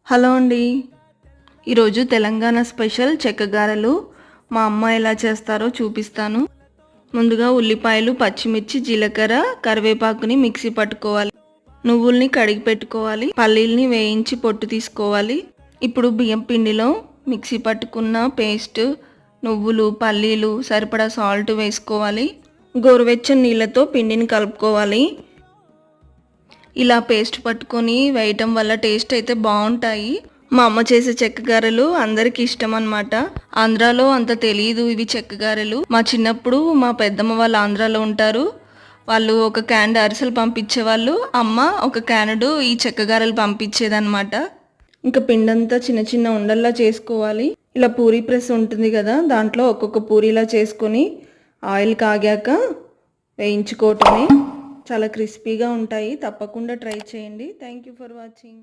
Hello అండి. ఈరోజు Telangana special చెక్కగారెలు మా అమ్మ ఎలా చేస్తారో చూపిస్తాను. ముందుగా ఉల్లిపాయలు, పచ్చిమిర్చి, జీలకర్ర, కరివేపాకుని మిక్సీ పట్టుకోవాలి. నువ్వుల్ని కడిగి పెట్టుకోవాలి. పల్లీల్ని వేయించి పొట్టు తీసుకోవాలి. ఇప్పుడు బియ్యం పిండిలో మిక్సీ పట్టుకున్న పేస్ట్, నువ్వులు, పల్లీలు, సరిపడా సాల్ట్ వేసుకోవాలి. గోరువెచ్చని నీళ్ళతో పిండిని కలుపుకోవాలి. ఇలా పేస్ట్ పట్టుకొని వేయటం వల్ల టేస్ట్ అయితే బాగుంటాయి. మా అమ్మ చేసే చెక్కగారెలు అందరికి ఇష్టం అన్నమాట. ఆంధ్రాలో అంత తెలియదు ఇవి చెక్కగారెలు. మా చిన్నప్పుడు మా పెద్దమ్మ వాళ్ళు ఆంధ్రాలో ఉంటారు. వాళ్ళు ఒక క్యాన్ అరిసెలు పంపించేవాళ్ళు. అమ్మ ఒక క్యానుడు ఈ చెక్కగారెలు పంపించేదన్నమాట. ఇంకా పిండంతా చిన్న చిన్న ఉండల్లా చేసుకోవాలి. ఇలా పూరీ ప్రెస్ ఉంటుంది కదా, దాంట్లో ఒక్కొక్క పూరీలా చేసుకొని ఆయిల్ కాగాక వేయించుకోవటమే. చాలా క్రిస్పీగా ఉంటాయి. తప్పకుండా ట్రై చేయండి. Thank you for watching.